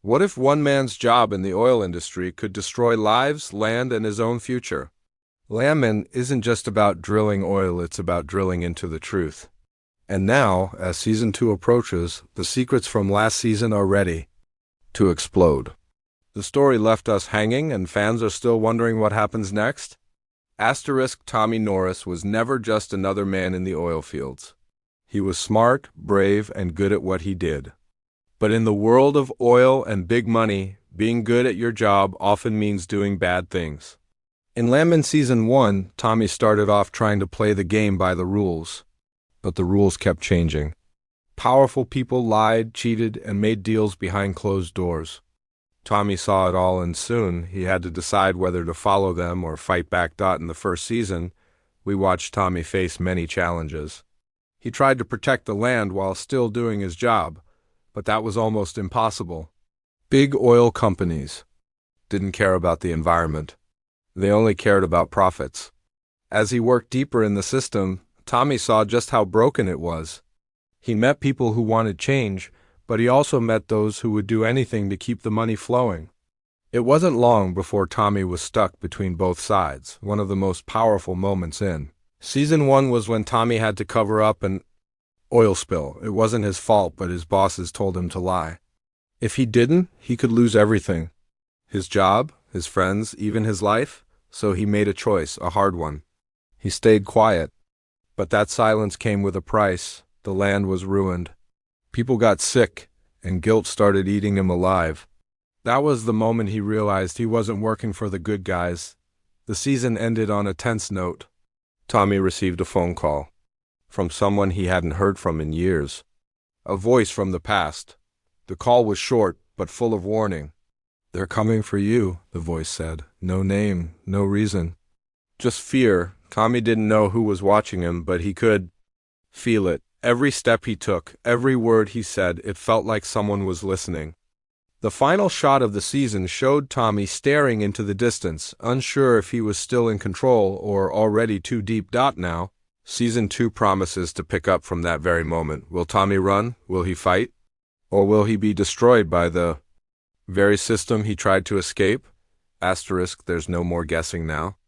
What if one man's job in the oil industry could destroy lives, land, and his own future? Landman isn't just about drilling oil, it's about drilling into the truth. And now, as Season 2 approaches, the secrets from last season are ready to explode. The story left us hanging, and fans are still wondering what happens next. Tommy Norris was never just another man in the oil fields. He was smart, brave, and good at what he did. But in the world of oil and big money, being good at your job often means doing bad things. In Landman Season 1, Tommy started off trying to play the game by the rules. But the rules kept changing. Powerful people lied, cheated, and made deals behind closed doors. Tommy saw it all, and soon he had to decide whether to follow them or fight back. In the first season, we watched Tommy face many challenges. He tried to protect the land while still doing his job, but that was almost impossible. Big oil companies didn't care about the environment. They only cared about profits. As he worked deeper in the system, Tommy saw just how broken it was. He met people who wanted change, but he also met those who would do anything to keep the money flowing. It wasn't long before Tommy was stuck between both sides, one of the most powerful moments in Season 1 was when Tommy had to cover up an oil spill. It wasn't his fault, but his bosses told him to lie. If he didn't, he could lose everything. His job, his friends, even his life. So he made a choice, a hard one. He stayed quiet. But that silence came with a price. The land was ruined. People got sick, and guilt started eating him alive. That was the moment he realized he wasn't working for the good guys. The season ended on a tense note. Tommy received a phone call from someone he hadn't heard from in years. A voice from the past. The call was short, but full of warning. "They're coming for you," the voice said. No name, no reason. Just fear. Tommy didn't know who was watching him, but he could feel it. Every step he took, every word he said, it felt like someone was listening. The final shot of the season showed Tommy staring into the distance, unsure if he was still in control or already too deep. Now, Season 2 promises to pick up from that very moment. Will Tommy run? Will he fight? Or will he be destroyed by the very system he tried to escape? There's no more guessing now.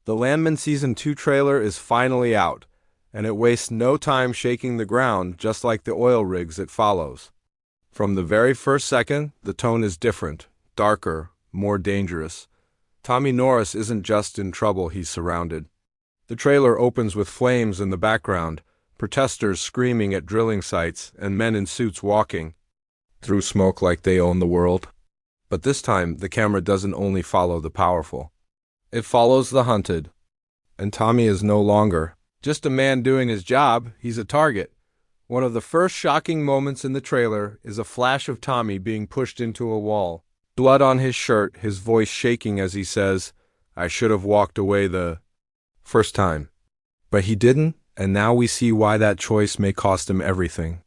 The Landman Season 2 trailer is finally out, and it wastes no time shaking the ground, just like the oil rigs it follows. From the very first second, the tone is different, darker, more dangerous. Tommy Norris isn't just in trouble, he's surrounded. The trailer opens with flames in the background, protesters screaming at drilling sites, and men in suits walking through smoke like they own the world. But this time, the camera doesn't only follow the powerful. It follows the hunted. And Tommy is no longer just a man doing his job, he's a target. One of the first shocking moments in the trailer is a flash of Tommy being pushed into a wall. Blood on his shirt, his voice shaking as he says, "I should have walked away the first time." But he didn't, and now we see why that choice may cost him everything.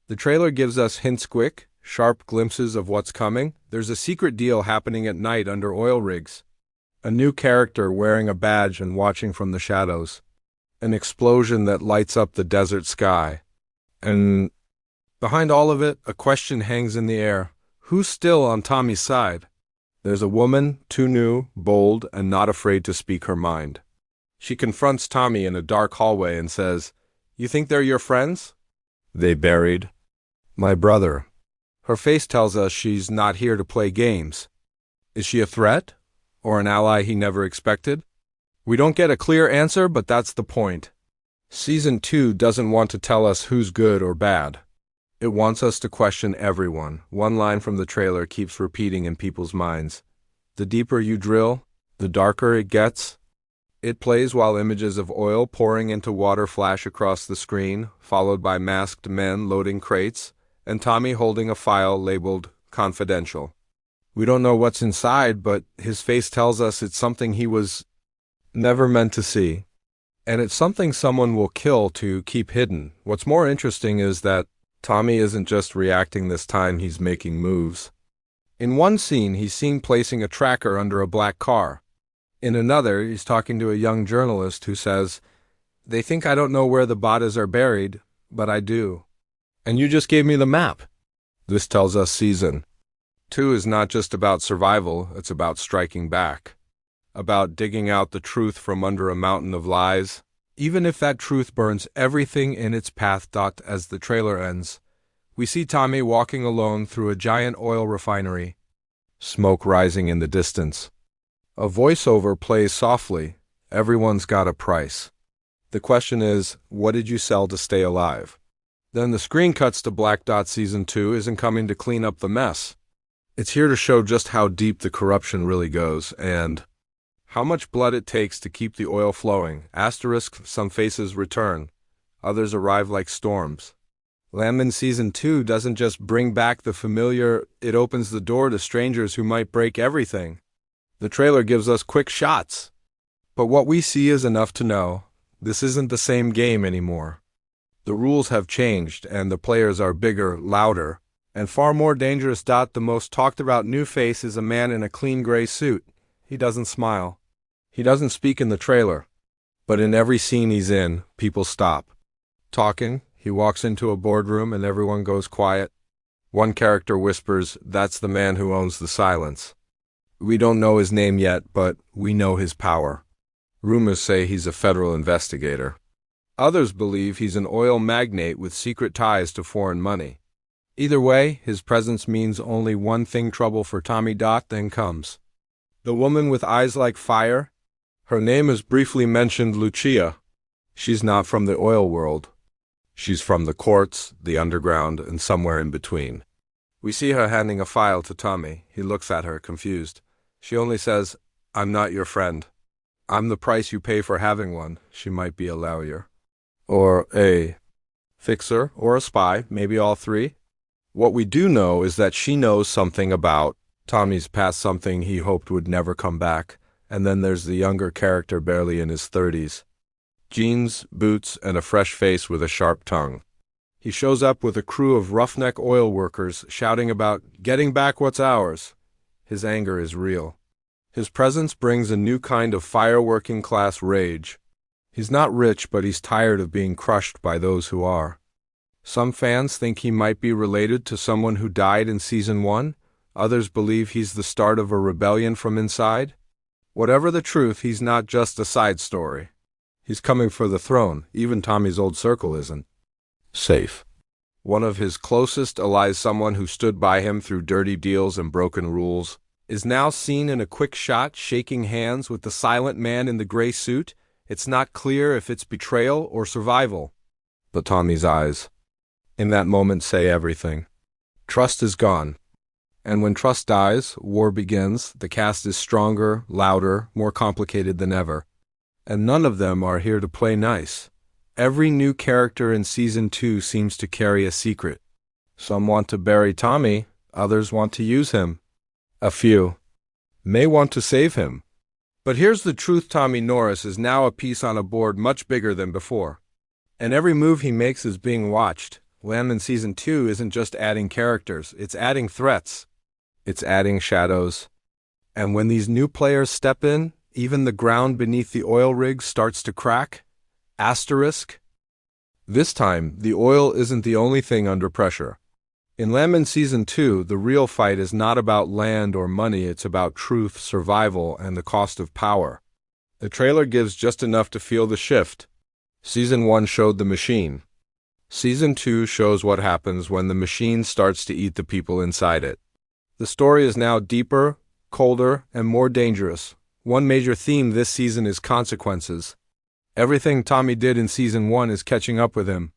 The trailer gives us hints, quick, sharp glimpses of what's coming. There's a secret deal happening at night under oil rigs. A new character wearing a badge and watching from the shadows. An explosion that lights up the desert sky. And behind all of it, a question hangs in the air. Who's still on Tommy's side? There's a woman, too new, bold, and not afraid to speak her mind. She confronts Tommy in a dark hallway and says, "You think they're your friends?" "They buried my brother." Her face tells us she's not here to play games. Is she a threat? Or an ally he never expected? We don't get a clear answer, but that's the point. Season 2 doesn't want to tell us who's good or bad. It wants us to question everyone. One line from the trailer keeps repeating in people's minds. The deeper you drill, the darker it gets. It plays while images of oil pouring into water flash across the screen, followed by masked men loading crates, and Tommy holding a file labeled confidential. We don't know what's inside, but his face tells us it's something he was never meant to see. And it's something someone will kill to keep hidden. What's more interesting is that Tommy isn't just reacting this time, he's making moves. In one scene, he's seen placing a tracker under a black car. In another, he's talking to a young journalist who says, "They think I don't know where the bodies are buried, but I do. And you just gave me the map." This tells us season 2 is not just about survival, it's about striking back. About digging out the truth from under a mountain of lies, even if that truth burns everything in its path. As the trailer ends, we see Tommy walking alone through a giant oil refinery, smoke rising in the distance. A voiceover plays softly. Everyone's got a price. The question is, what did you sell to stay alive? Then the screen cuts to black. Season 2 isn't coming to clean up the mess. It's here to show just how deep the corruption really goes and how much blood it takes to keep the oil flowing. Asterisk, some faces return. Others arrive like storms. Landman Season 2 doesn't just bring back the familiar, it opens the door to strangers who might break everything. The trailer gives us quick shots. But what we see is enough to know this isn't the same game anymore. The rules have changed, and the players are bigger, louder, and far more dangerous. The most talked about new face is a man in a clean gray suit. He doesn't smile. He doesn't speak in the trailer. But in every scene he's in, people stop talking. He walks into a boardroom and everyone goes quiet. One character whispers, "That's the man who owns the silence." We don't know his name yet, but we know his power. Rumors say he's a federal investigator. Others believe he's an oil magnate with secret ties to foreign money. Either way, his presence means only one thing: trouble for Tommy. Then comes the woman with eyes like fire. Her name is briefly mentioned, Lucia. She's not from the oil world. She's from the courts, the underground, and somewhere in between. We see her handing a file to Tommy. He looks at her, confused. She only says, "I'm not your friend. I'm the price you pay for having one." She might be a lawyer, or a fixer, or a spy, maybe all three. What we do know is that she knows something about Tommy's past, something he hoped would never come back. And then there's the younger character, barely in his 30s. Jeans, boots, and a fresh face with a sharp tongue. He shows up with a crew of roughneck oil workers shouting about getting back what's ours. His anger is real. His presence brings a new kind of fire-working class rage. He's not rich, but he's tired of being crushed by those who are. Some fans think he might be related to someone who died in Season 1. Others believe he's the start of a rebellion from inside. Whatever the truth, he's not just a side story. He's coming for the throne. Even Tommy's old circle isn't safe. One of his closest allies, someone who stood by him through dirty deals and broken rules, is now seen in a quick shot shaking hands with the silent man in the gray suit. It's not clear if it's betrayal or survival. But Tommy's eyes, in that moment, say everything. Trust is gone. And when trust dies, war begins. The cast is stronger, louder, more complicated than ever. And none of them are here to play nice. Every new character in Season 2 seems to carry a secret. Some want to bury Tommy, others want to use him. A few may want to save him. But here's the truth: Tommy Norris is now a piece on a board much bigger than before. And every move he makes is being watched. Landman Season 2 isn't just adding characters, it's adding threats. It's adding shadows. And when these new players step in, even the ground beneath the oil rig starts to crack. Asterisk. This time, the oil isn't the only thing under pressure. In Landman Season 2, the real fight is not about land or money, it's about truth, survival, and the cost of power. The trailer gives just enough to feel the shift. Season 1 showed the machine. Season 2 shows what happens when the machine starts to eat the people inside it. The story is now deeper, colder, and more dangerous. One major theme this season is consequences. Everything Tommy did in Season 1 is catching up with him.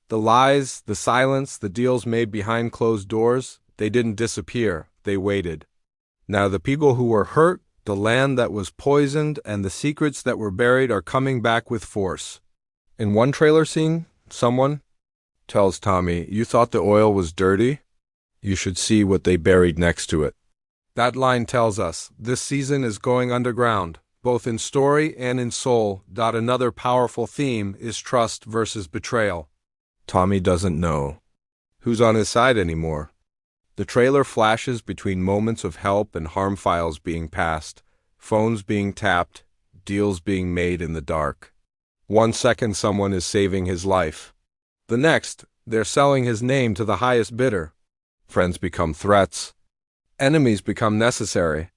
The lies, the silence, the deals made behind closed doors, they didn't disappear, they waited. Now the people who were hurt, the land that was poisoned, and the secrets that were buried are coming back with force. In one trailer scene, someone tells Tommy, "You thought the oil was dirty? You should see what they buried next to it." That line tells us this season is going underground, both in story and in soul. Another powerful theme is trust versus betrayal. Tommy doesn't know who's on his side anymore. The trailer flashes between moments of help and harm, files being passed, phones being tapped, deals being made in the dark. 1 second someone is saving his life. The next, they're selling his name to the highest bidder. Friends become threats. Enemies become necessary.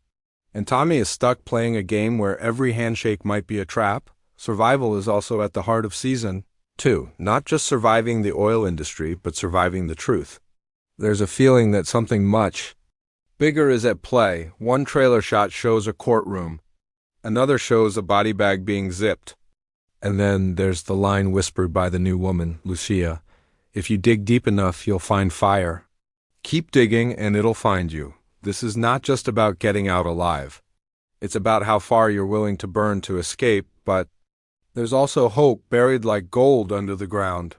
And Tommy is stuck playing a game where every handshake might be a trap. Survival is also at the heart of Season 2. Not just surviving the oil industry, but surviving the truth. There's a feeling that something much bigger is at play. One trailer shot shows a courtroom. Another shows a body bag being zipped. And then there's the line whispered by the new woman, Lucia. If you dig deep enough, you'll find fire. Keep digging and it'll find you. This is not just about getting out alive. It's about how far you're willing to burn to escape, but there's also hope buried like gold under the ground.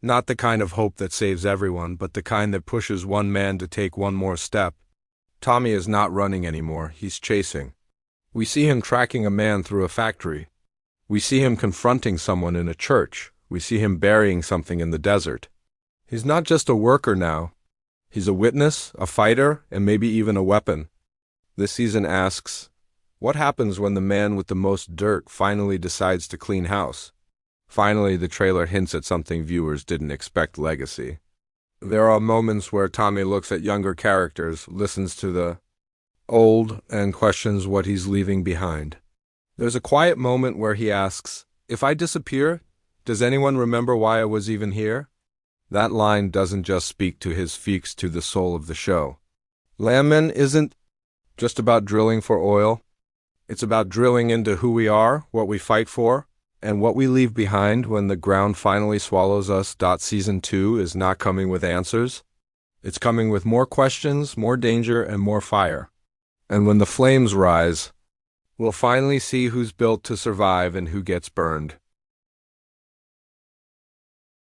Not the kind of hope that saves everyone, but the kind that pushes one man to take one more step. Tommy is not running anymore, he's chasing. We see him tracking a man through a factory. We see him confronting someone in a church. We see him burying something in the desert. He's not just a worker now. He's a witness, a fighter, and maybe even a weapon. This season asks, what happens when the man with the most dirt finally decides to clean house? Finally, the trailer hints at something viewers didn't expect: legacy. There are moments where Tommy looks at younger characters, listens to the old, and questions what he's leaving behind. There's a quiet moment where he asks, if I disappear, does anyone remember why I was even here? That line doesn't just speak to his speaks to the soul of the show. Landman isn't just about drilling for oil. It's about drilling into who we are, what we fight for, and what we leave behind when the ground finally swallows us. Season 2 is not coming with answers. It's coming with more questions, more danger, and more fire. And when the flames rise, we'll finally see who's built to survive and who gets burned.